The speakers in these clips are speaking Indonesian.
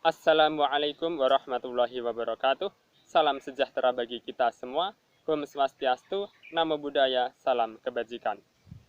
Assalamualaikum warahmatullahi wabarakatuh. Salam sejahtera bagi kita semua. Om Swastiastu, Namo Buddhaya, salam kebajikan.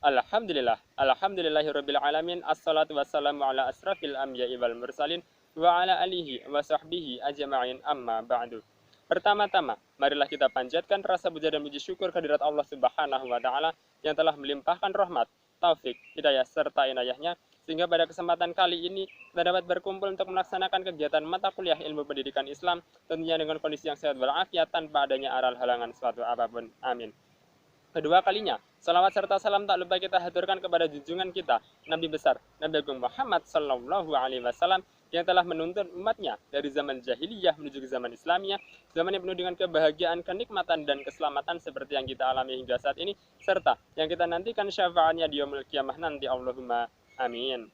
Alhamdulillah, alhamdulillahirabbil alamin. Assalatu wassalamu ala asrafil anbiya'i wal mursalin wa ala alihi wa sahbihi ajma'in, amma ba'du. Pertama-tama, marilah kita panjatkan rasa puja dan puji syukur kehadirat Allah Subhanahu wa taala yang telah melimpahkan rahmat, taufik, hidayah serta inayahnya sehingga pada kesempatan kali ini kita dapat berkumpul untuk melaksanakan kegiatan mata kuliah ilmu pendidikan Islam, tentunya dengan kondisi yang sehat walafiat tanpa adanya aral halangan suatu apapun. Amin. Kedua kalinya, salawat serta salam tak lupa kita haturkan kepada junjungan kita, Nabi besar, Nabi Agung Muhammad Sallallahu Alaihi Wasallam, yang telah menuntun umatnya dari zaman jahiliyah menuju ke zaman Islamiyah, zaman yang penuh dengan kebahagiaan, kenikmatan, dan keselamatan seperti yang kita alami hingga saat ini, serta yang kita nantikan syafaatnya di yaumul kiamah nanti. Allahumma amin.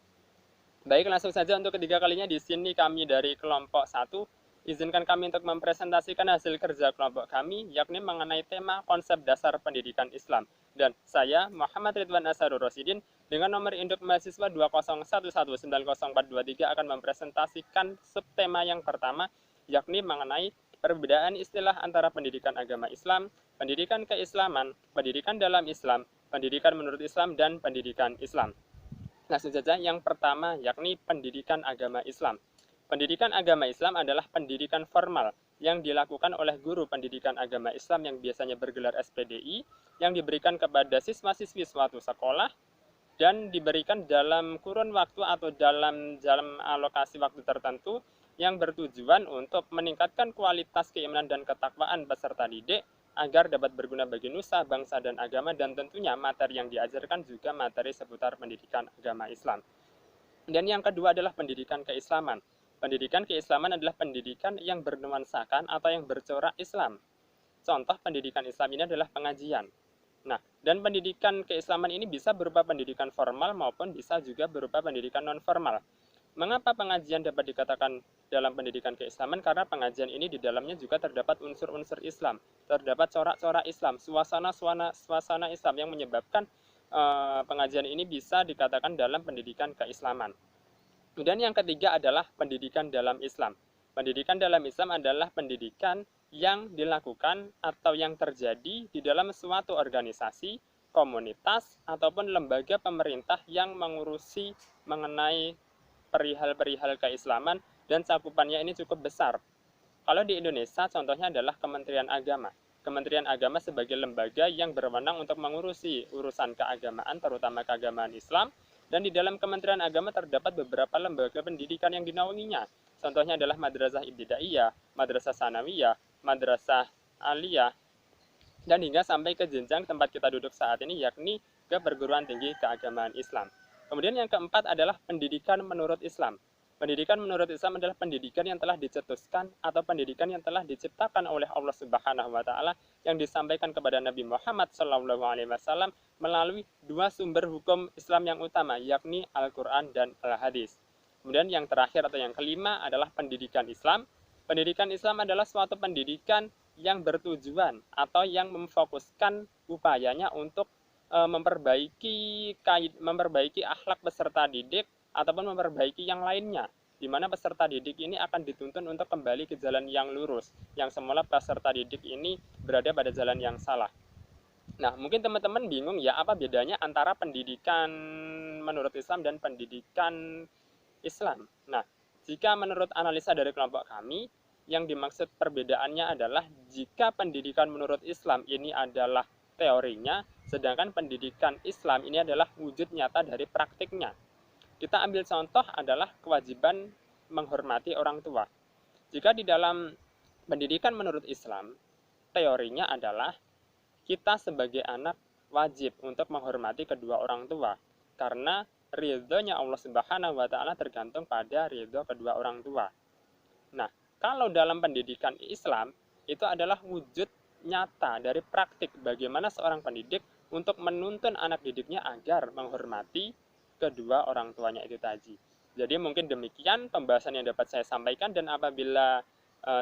Baik, langsung saja untuk ketiga kalinya di sini kami dari kelompok 1. Izinkan kami untuk mempresentasikan hasil kerja kelompok kami, yakni mengenai tema konsep dasar pendidikan Islam. Dan saya, Muhammad Ridwan Asharul Rosidin, dengan nomor induk mahasiswa 201190423 akan mempresentasikan subtema yang pertama, yakni mengenai perbedaan istilah antara pendidikan agama Islam, pendidikan keislaman, pendidikan dalam Islam, pendidikan menurut Islam, dan pendidikan Islam. Langsung saja yang pertama, yakni pendidikan agama Islam. Pendidikan agama Islam adalah pendidikan formal yang dilakukan oleh guru pendidikan agama Islam yang biasanya bergelar SPDI, yang diberikan kepada siswa-siswi suatu sekolah dan diberikan dalam kurun waktu atau dalam alokasi waktu tertentu yang bertujuan untuk meningkatkan kualitas keimanan dan ketakwaan peserta didik agar dapat berguna bagi nusa, bangsa, dan agama, dan tentunya materi yang diajarkan juga materi seputar pendidikan agama Islam. Dan yang kedua adalah pendidikan keislaman. Pendidikan keislaman adalah pendidikan yang bernuansakan atau yang bercorak Islam. Contoh pendidikan Islam ini adalah pengajian. Nah, dan pendidikan keislaman ini bisa berupa pendidikan formal maupun bisa juga berupa pendidikan non-formal. Mengapa pengajian dapat dikatakan dalam pendidikan keislaman? Karena pengajian ini di dalamnya juga terdapat unsur-unsur Islam, terdapat corak-corak Islam, suasana Islam yang menyebabkan pengajian ini bisa dikatakan dalam pendidikan keislaman. Kemudian yang ketiga adalah pendidikan dalam Islam. Pendidikan dalam Islam adalah pendidikan yang dilakukan atau yang terjadi di dalam suatu organisasi, komunitas, ataupun lembaga pemerintah yang mengurusi mengenai perihal-perihal keislaman dan cakupannya ini cukup besar. Kalau di Indonesia contohnya adalah Kementerian Agama. Kementerian Agama sebagai lembaga yang berwenang untuk mengurusi urusan keagamaan, terutama keagamaan Islam. Dan di dalam Kementerian Agama terdapat beberapa lembaga pendidikan yang dinaunginya. Contohnya adalah Madrasah Ibtidaiyah, Madrasah Sanawiyah, Madrasah Aliyah, dan hingga sampai ke jenjang tempat kita duduk saat ini, yakni ke perguruan tinggi keagamaan Islam. Kemudian yang keempat adalah pendidikan menurut Islam. Pendidikan menurut Islam adalah pendidikan yang telah dicetuskan atau pendidikan yang telah diciptakan oleh Allah Subhanahu wa taala yang disampaikan kepada Nabi Muhammad Sallallahu alaihi wasallam melalui dua sumber hukum Islam yang utama, yakni Al-Qur'an dan Al-Hadis. Kemudian yang terakhir atau yang kelima adalah pendidikan Islam. Pendidikan Islam adalah suatu pendidikan yang bertujuan atau yang memfokuskan upayanya untuk memperbaiki akhlak peserta didik ataupun memperbaiki yang lainnya, di mana peserta didik ini akan dituntun untuk kembali ke jalan yang lurus, yang semula peserta didik ini berada pada jalan yang salah. Nah, mungkin teman-teman bingung ya, apa bedanya antara pendidikan menurut Islam dan pendidikan Islam. Nah, jika menurut analisa dari kelompok kami, yang dimaksud perbedaannya adalah jika pendidikan menurut Islam ini adalah teorinya, sedangkan pendidikan Islam ini adalah wujud nyata dari praktiknya. Kita ambil contoh adalah kewajiban menghormati orang tua. Jika di dalam pendidikan menurut Islam, teorinya adalah kita sebagai anak wajib untuk menghormati kedua orang tua. Karena ridhonya Allah Subhanahu wa taala tergantung pada ridho kedua orang tua. Nah, kalau dalam pendidikan Islam, itu adalah wujud nyata dari praktik bagaimana seorang pendidik untuk menuntun anak didiknya agar menghormati kedua orang tuanya itu tadi. Jadi mungkin demikian pembahasan yang dapat saya sampaikan, dan apabila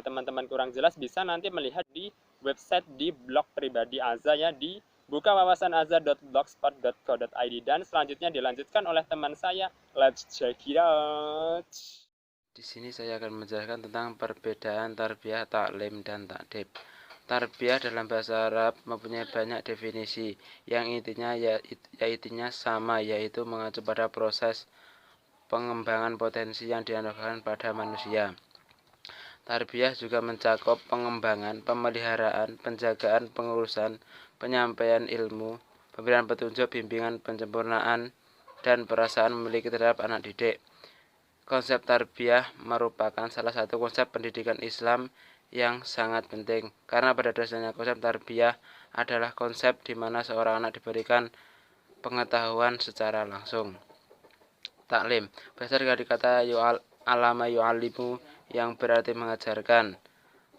teman-teman kurang jelas bisa nanti melihat di website di blog pribadi Aza ya, di bukawawasanaza.blogspot.co.id, dan selanjutnya dilanjutkan oleh teman saya. Let's check it out. Di sini saya akan menjelaskan tentang perbedaan tarbiyah, taklim, dan takdib. Tarbiyah dalam bahasa Arab mempunyai banyak definisi yang intinya sama, yaitu mengacu pada proses pengembangan potensi yang dianugerahkan pada manusia. Tarbiyah juga mencakup pengembangan, pemeliharaan, penjagaan, pengurusan, penyampaian ilmu, pemberian petunjuk, bimbingan, penyempurnaan, dan perasaan memiliki terhadap anak didik. Konsep tarbiyah merupakan salah satu konsep pendidikan Islam yang sangat penting, karena pada dasarnya konsep tarbiyah adalah konsep di mana seorang anak diberikan pengetahuan secara langsung. Taklim berasal dari kata alama yu'allimu yang berarti mengajarkan.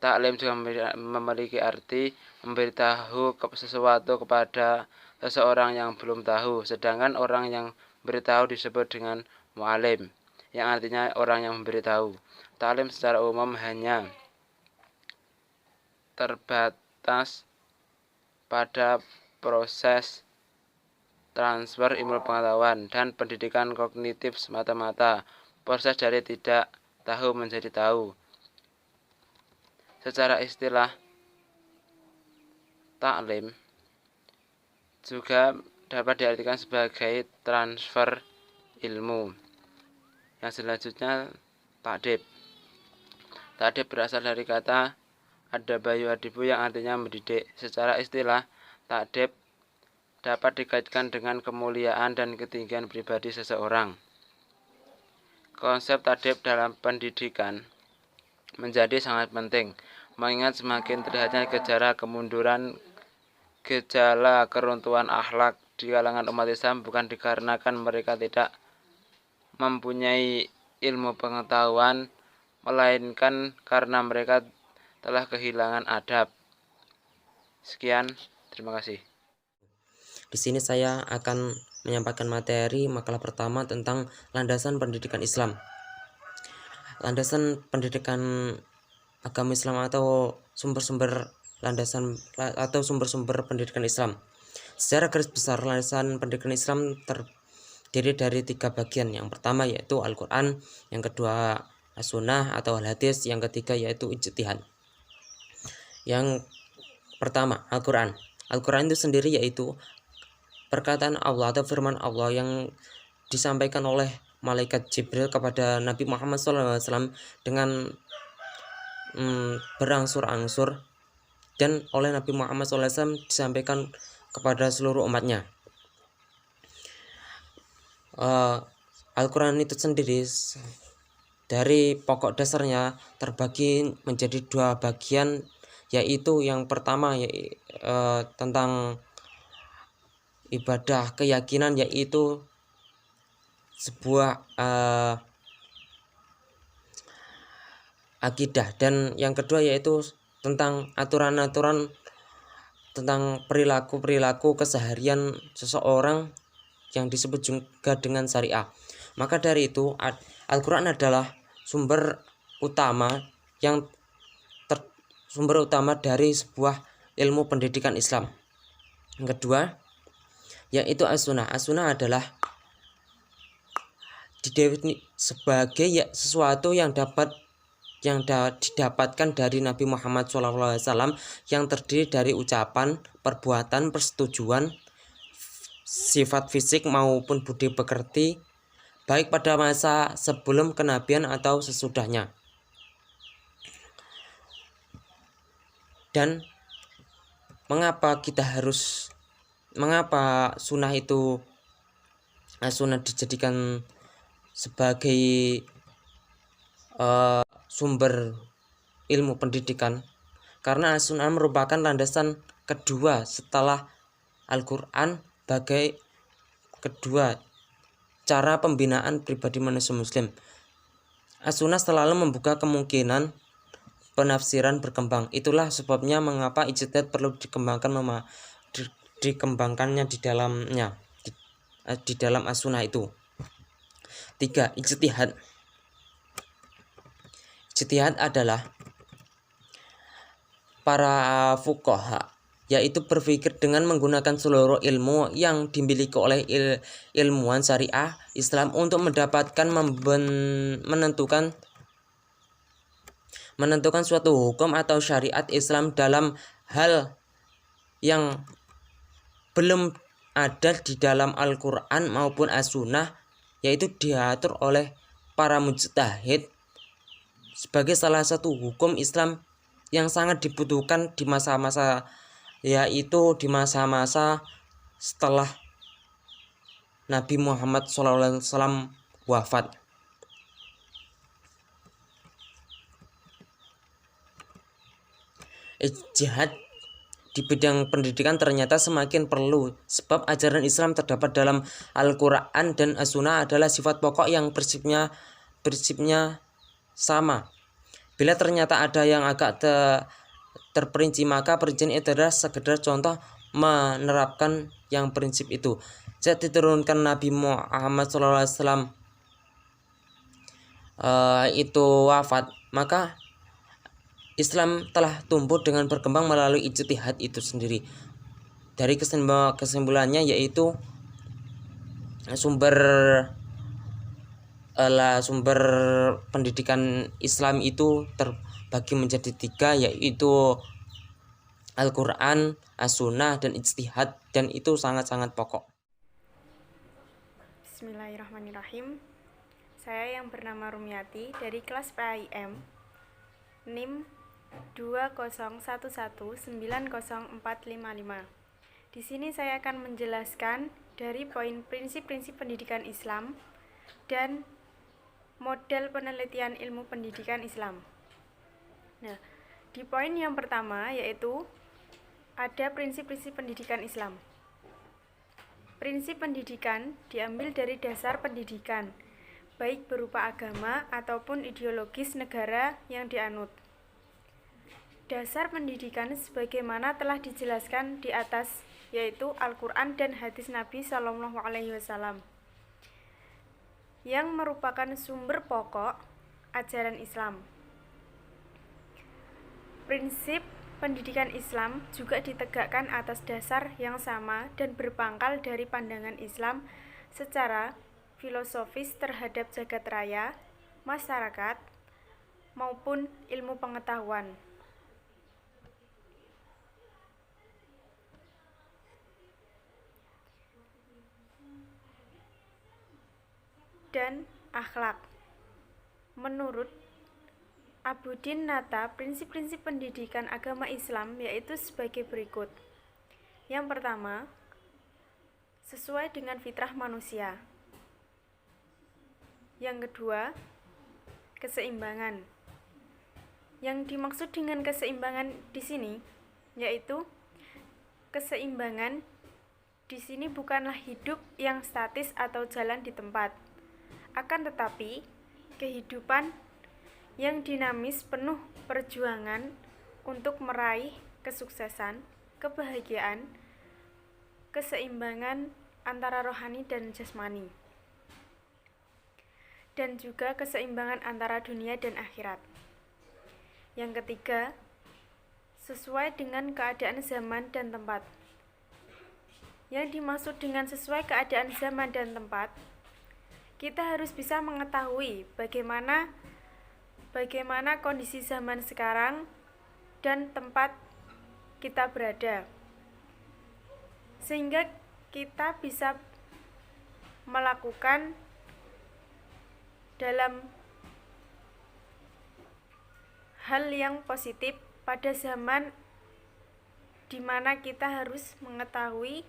Taklim juga memiliki arti memberitahu sesuatu kepada seseorang yang belum tahu, sedangkan orang yang beritahu disebut dengan mu'alim, yang artinya orang yang memberitahu. Taklim secara umum hanya terbatas pada proses transfer ilmu pengetahuan dan pendidikan kognitif semata-mata, proses dari tidak tahu menjadi tahu. Secara istilah, taklim juga dapat diartikan sebagai transfer ilmu. Yang selanjutnya, takdib. Takdib berasal dari kata adabayu adibu yang artinya mendidik. Secara istilah, takdib dapat dikaitkan dengan kemuliaan dan ketinggian pribadi seseorang. Konsep takdib dalam pendidikan menjadi sangat penting, mengingat semakin terlihatnya gejala keruntuhan akhlak di kalangan umat Islam bukan dikarenakan mereka tidak mempunyai ilmu pengetahuan, melainkan karena mereka telah kehilangan adab. Sekian, terima kasih. Di sini saya akan menyampaikan materi makalah pertama tentang landasan pendidikan Islam. Landasan pendidikan agama Islam atau sumber-sumber pendidikan Islam. Secara garis besar, landasan pendidikan Islam terdiri dari 3 bagian. Yang pertama yaitu Al-Quran, yang kedua As-Sunnah atau Al-Hadis, yang ketiga yaitu Ijtihad. Yang pertama, Al-Quran. Al-Quran itu sendiri yaitu perkataan Allah atau firman Allah yang disampaikan oleh malaikat Jibril kepada Nabi Muhammad SAW dengan berangsur-angsur, dan oleh Nabi Muhammad SAW disampaikan kepada seluruh umatnya. Al-Quran itu sendiri dari pokok dasarnya terbagi menjadi 2 bagian, yaitu yang pertama tentang ibadah keyakinan, yaitu sebuah akidah, dan yang kedua yaitu tentang aturan-aturan tentang perilaku keseharian seseorang yang disebut juga dengan syariah. Maka dari itu Al-Quran adalah sumber utama dari sebuah ilmu pendidikan Islam. Yang kedua yaitu As-Sunnah. As-Sunnah adalah didefinisikan sebagai sesuatu yang didapatkan dari Nabi Muhammad SAW, yang terdiri dari ucapan, perbuatan, persetujuan, sifat fisik maupun budi pekerti, baik pada masa sebelum kenabian atau sesudahnya. Dan mengapa sunnah dijadikan sebagai sumber ilmu pendidikan? Karena sunnah merupakan landasan kedua setelah Al-Quran sebagai kedua cara pembinaan pribadi manusia muslim. As-Sunnah selalu membuka kemungkinan penafsiran berkembang. Itulah sebabnya mengapa ijtihad perlu dikembangkannya di dalam As-Sunnah itu. 3. Ijtihad. Ijtihad adalah para fuqaha, yaitu berpikir dengan menggunakan seluruh ilmu yang dimiliki oleh ilmuwan syariah Islam untuk menentukan menentukan suatu hukum atau syariat Islam dalam hal yang belum ada di dalam Al-Quran maupun As-Sunnah, yaitu diatur oleh para mujtahid sebagai salah satu hukum Islam yang sangat dibutuhkan di masa-masa, yaitu di masa-masa setelah Nabi Muhammad SAW wafat. Ijtihad di bidang pendidikan ternyata semakin perlu, sebab ajaran Islam terdapat dalam Al-Quran dan As-Sunnah adalah sifat pokok yang prinsipnya sama. Bila ternyata ada yang agak terperinci, maka perincian itu adalah sekedar contoh menerapkan yang prinsip itu. Saat diturunkan Nabi Muhammad SAW itu wafat, maka Islam telah tumbuh dengan berkembang melalui ijtihad itu sendiri. Dari kesimpulannya yaitu sumber pendidikan Islam itu terbagi menjadi 3, yaitu Al-Quran, As-Sunnah, dan ijtihad, dan itu sangat-sangat pokok. Bismillahirrahmanirrahim. Saya yang bernama Rumiati dari kelas PAIM, NIM 201190455. Di sini saya akan menjelaskan dari poin prinsip-prinsip pendidikan Islam dan model penelitian ilmu pendidikan Islam. Nah, di poin yang pertama yaitu ada prinsip-prinsip pendidikan Islam. Prinsip pendidikan diambil dari dasar pendidikan, baik berupa agama ataupun ideologis negara yang dianut. Dasar pendidikan sebagaimana telah dijelaskan di atas, yaitu Al-Quran dan hadis Nabi SAW, yang merupakan sumber pokok ajaran Islam. Prinsip pendidikan Islam juga ditegakkan atas dasar yang sama dan berpangkal dari pandangan Islam secara filosofis terhadap jagat raya, masyarakat, maupun ilmu pengetahuan. Dan akhlak. Menurut Abudin Nata, prinsip-prinsip pendidikan agama Islam yaitu sebagai berikut. Yang pertama, sesuai dengan fitrah manusia. Yang kedua, keseimbangan. Yang dimaksud dengan keseimbangan di sini yaitu keseimbangan di sini bukanlah hidup yang statis atau jalan di tempat, akan tetapi kehidupan yang dinamis penuh perjuangan untuk meraih kesuksesan, kebahagiaan, keseimbangan antara rohani dan jasmani, dan juga keseimbangan antara dunia dan akhirat. Yang ketiga, sesuai dengan keadaan zaman dan tempat. Yang dimaksud dengan sesuai keadaan zaman dan tempat, kita harus bisa mengetahui bagaimana kondisi zaman sekarang dan tempat kita berada, sehingga kita bisa melakukan dalam hal yang positif pada zaman di mana kita harus mengetahui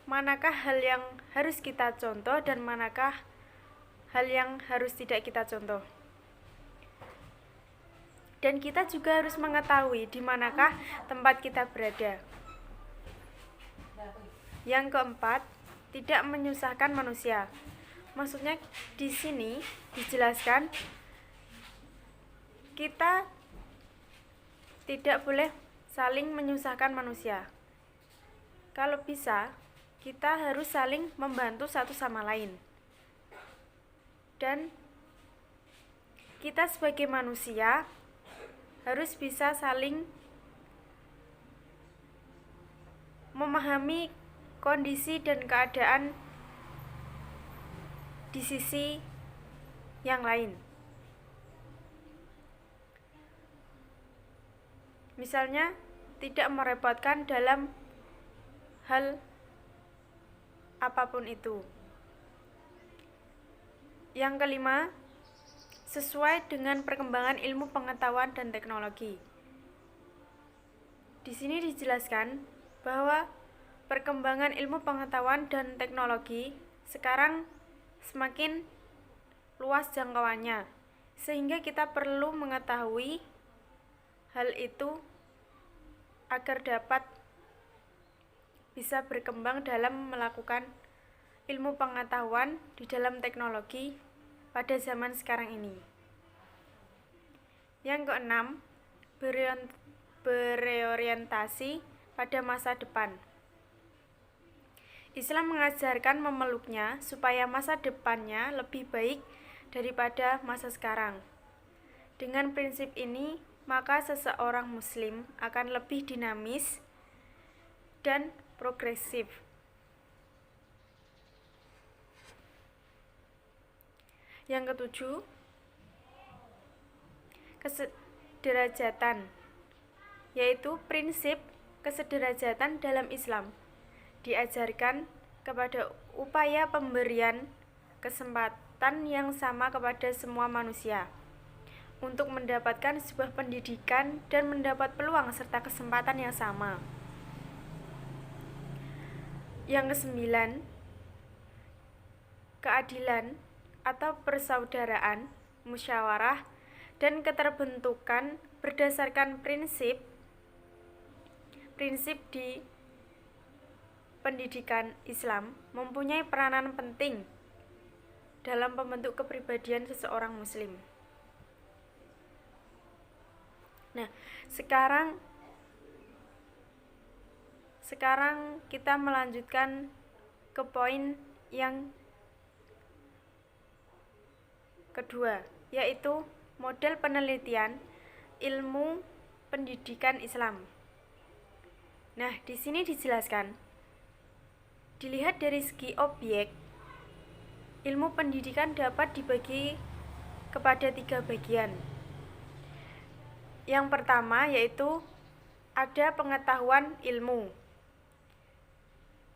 manakah hal yang harus kita contoh dan manakah hal yang harus tidak kita contoh. Dan kita juga harus mengetahui di manakah tempat kita berada. Yang keempat, tidak menyusahkan manusia. Maksudnya di sini dijelaskan kita tidak boleh saling menyusahkan manusia. Kalau bisa, kita harus saling membantu satu sama lain. Dan kita sebagai manusia harus bisa saling memahami kondisi dan keadaan di sisi yang lain. Misalnya, tidak merepotkan dalam hal apapun itu. Yang kelima, sesuai dengan perkembangan ilmu pengetahuan dan teknologi. Di sini dijelaskan bahwa perkembangan ilmu pengetahuan dan teknologi sekarang semakin luas jangkauannya, sehingga kita perlu mengetahui hal itu agar dapat bisa berkembang dalam melakukan ilmu pengetahuan di dalam teknologi pada zaman sekarang ini. Yang keenam, bereorientasi pada masa depan. Islam mengajarkan memeluknya supaya masa depannya lebih baik daripada masa sekarang. Dengan prinsip ini, maka seseorang muslim akan lebih dinamis dan progresif. Yang ketujuh, kesederajatan, yaitu prinsip kesederajatan dalam Islam diajarkan kepada upaya pemberian kesempatan yang sama kepada semua manusia untuk mendapatkan sebuah pendidikan dan mendapat peluang serta kesempatan yang sama. Yang kesembilan, keadilan atau persaudaraan, musyawarah, dan keterbentukan berdasarkan prinsip di pendidikan Islam mempunyai peranan penting dalam membentuk kepribadian seseorang muslim. Nah, sekarang kita melanjutkan ke poin yang kedua, yaitu model penelitian ilmu pendidikan Islam. Nah, di sini dijelaskan, dilihat dari segi objek, ilmu pendidikan dapat dibagi kepada 3 bagian. Yang pertama yaitu ada pengetahuan ilmu,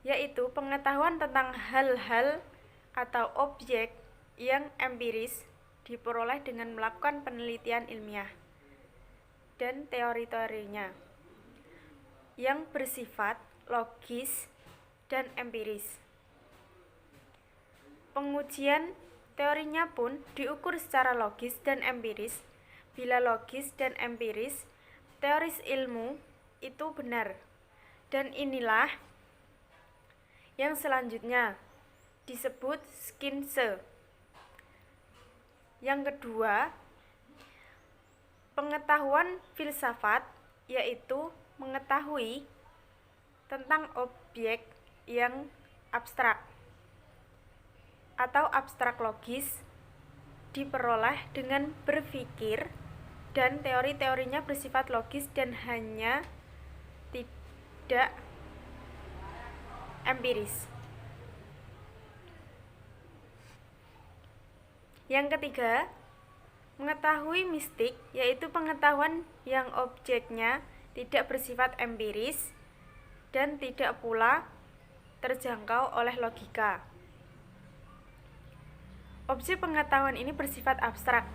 yaitu pengetahuan tentang hal-hal atau objek yang empiris diperoleh dengan melakukan penelitian ilmiah dan teori-teorinya yang bersifat logis dan empiris. Pengujian teorinya pun diukur secara logis dan empiris. Bila logis dan empiris, teoris ilmu itu benar. Dan inilah yang selanjutnya disebut science. Yang kedua, pengetahuan filsafat, yaitu mengetahui tentang objek yang abstrak atau abstrak logis diperoleh dengan berpikir, dan teori-teorinya bersifat logis dan hanya tidak empiris. Yang ketiga, mengetahui mistik, yaitu pengetahuan yang objeknya tidak bersifat empiris dan tidak pula terjangkau oleh logika. Objek pengetahuan ini bersifat abstrak,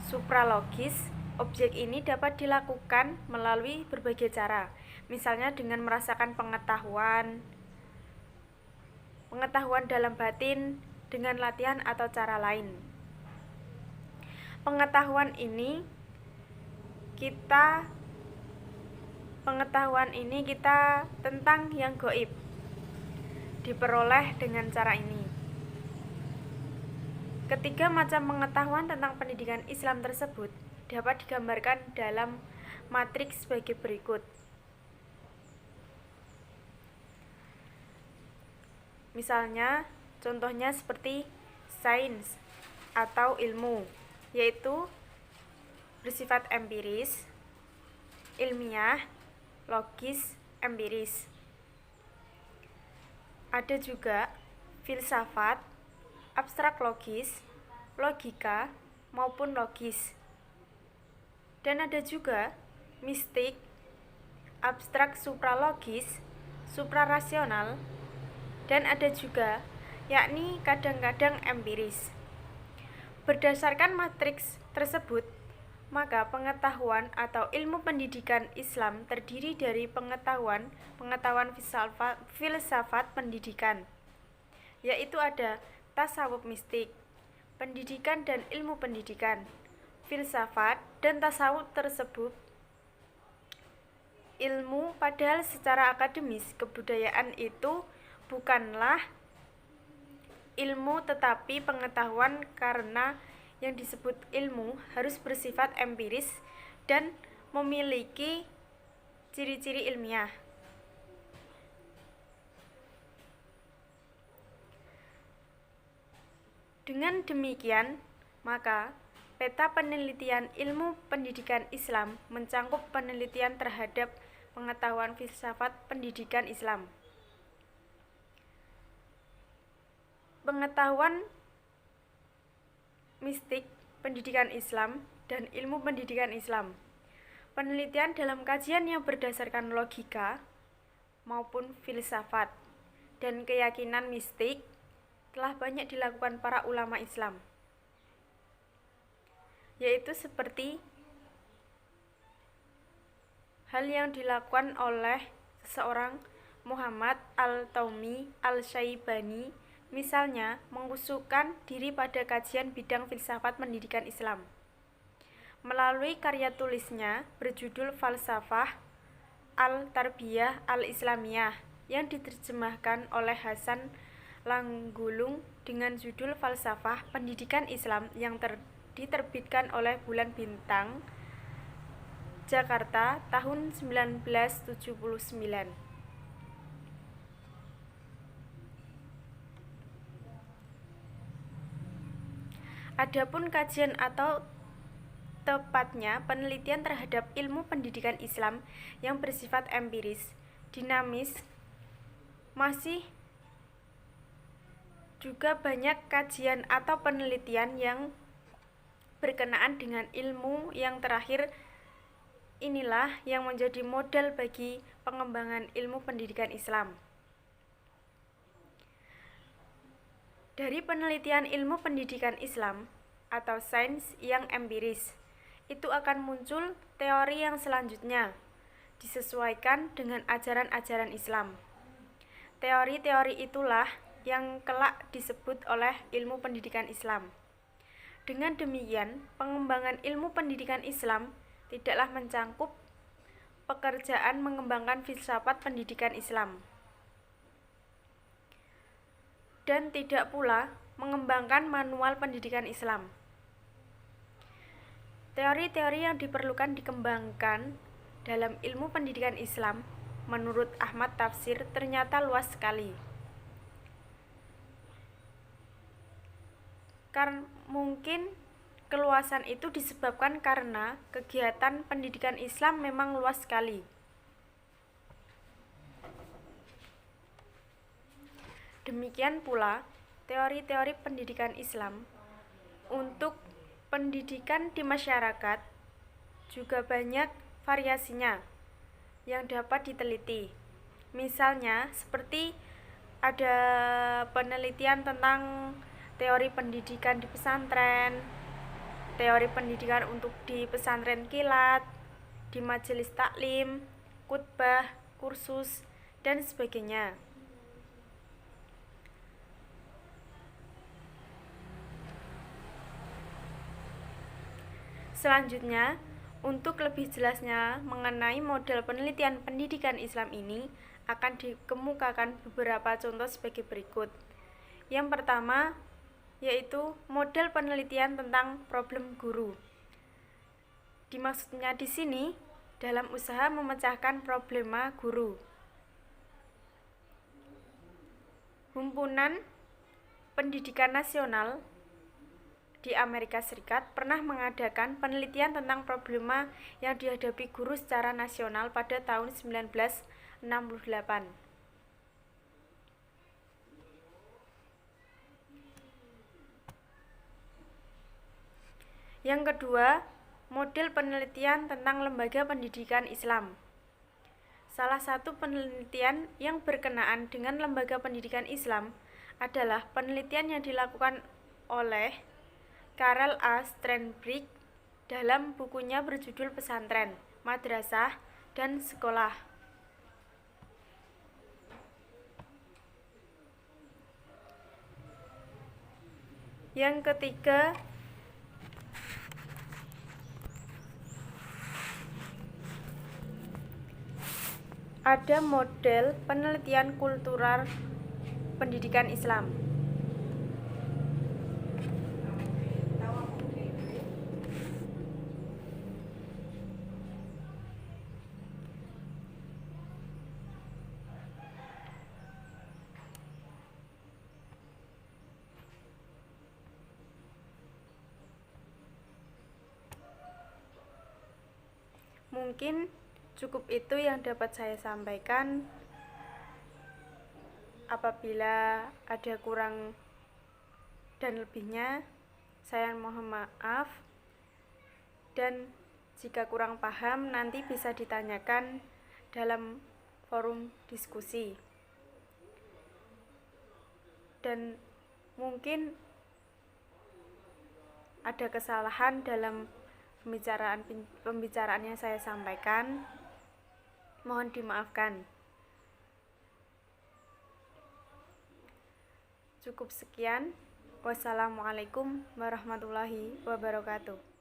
supralogis. Objek ini dapat dilakukan melalui berbagai cara, misalnya dengan merasakan pengetahuan dalam batin, dengan latihan atau cara lain. Pengetahuan ini kita tentang yang gaib diperoleh dengan cara ini. Ketiga macam pengetahuan tentang pendidikan Islam tersebut dapat digambarkan dalam matriks sebagai berikut. Misalnya, contohnya seperti sains atau ilmu, yaitu bersifat empiris, ilmiah, logis, empiris. Ada juga filsafat, abstrak logis, logika, maupun logis. Dan ada juga mistik, abstrak supralogis, suprarasional, dan ada juga yakni kadang-kadang empiris. Berdasarkan matriks tersebut, maka pengetahuan atau ilmu pendidikan Islam terdiri dari pengetahuan filsafat pendidikan, yaitu ada tasawuf mistik, pendidikan dan ilmu pendidikan, filsafat dan tasawuf tersebut ilmu, padahal secara akademis kebudayaan itu bukanlah ilmu tetapi pengetahuan, karena yang disebut ilmu harus bersifat empiris dan memiliki ciri-ciri ilmiah. Dengan demikian, maka peta penelitian ilmu pendidikan Islam mencakup penelitian terhadap pengetahuan filsafat pendidikan Islam, pengetahuan mistik pendidikan Islam, dan ilmu pendidikan Islam. Penelitian dalam kajian yang berdasarkan logika maupun filsafat dan keyakinan mistik telah banyak dilakukan para ulama Islam, yaitu seperti hal yang dilakukan oleh seseorang Muhammad Al-Taumi Al-Syaibani, misalnya mengusulkan diri pada kajian bidang filsafat pendidikan Islam melalui karya tulisnya berjudul Falsafah Al-Tarbiyah Al-Islamiyah yang diterjemahkan oleh Hasan Langgulung dengan judul Falsafah Pendidikan Islam yang diterbitkan oleh Bulan Bintang, Jakarta tahun 1979. Adapun kajian atau tepatnya penelitian terhadap ilmu pendidikan Islam yang bersifat empiris, dinamis, masih juga banyak kajian atau penelitian yang berkenaan dengan ilmu yang terakhir. Inilah yang menjadi modal bagi pengembangan ilmu pendidikan Islam. Dari penelitian ilmu pendidikan Islam atau sains yang empiris, itu akan muncul teori yang selanjutnya, disesuaikan dengan ajaran-ajaran Islam. Teori-teori itulah yang kelak disebut oleh ilmu pendidikan Islam. Dengan demikian, pengembangan ilmu pendidikan Islam tidaklah mencakup pekerjaan mengembangkan filsafat pendidikan Islam, dan tidak pula mengembangkan manual pendidikan Islam. Teori-teori yang diperlukan dikembangkan dalam ilmu pendidikan Islam menurut Ahmad Tafsir ternyata luas sekali. Karena mungkin keluasan itu disebabkan karena kegiatan pendidikan Islam memang luas sekali. Demikian pula teori-teori pendidikan Islam untuk pendidikan di masyarakat juga banyak variasinya yang dapat diteliti. Misalnya seperti ada penelitian tentang teori pendidikan di pesantren, teori pendidikan untuk di pesantren kilat, di majelis taklim, khutbah, kursus, dan sebagainya. Selanjutnya, untuk lebih jelasnya mengenai model penelitian pendidikan Islam ini akan dikemukakan beberapa contoh sebagai berikut. Yang pertama, yaitu model penelitian tentang problem guru. Dimaksudnya di sini dalam usaha memecahkan problema guru. Himpunan Pendidikan Nasional di Amerika Serikat pernah mengadakan penelitian tentang problema yang dihadapi guru secara nasional pada tahun 1968. Yang kedua, Model penelitian tentang lembaga pendidikan Islam. Salah satu penelitian yang berkenaan dengan lembaga pendidikan Islam adalah penelitian yang dilakukan oleh Karel A. Steenbrink dalam bukunya berjudul Pesantren, Madrasah, dan Sekolah. Yang ketiga, ada model penelitian kultural pendidikan Islam. Mungkin cukup itu yang dapat saya sampaikan. Apabila ada kurang dan lebihnya, saya mohon maaf. Dan jika kurang paham, nanti bisa ditanyakan dalam forum diskusi. Dan mungkin ada kesalahan dalam pembicaraan yang saya sampaikan, mohon dimaafkan. Cukup sekian. Wassalamualaikum warahmatullahi wabarakatuh.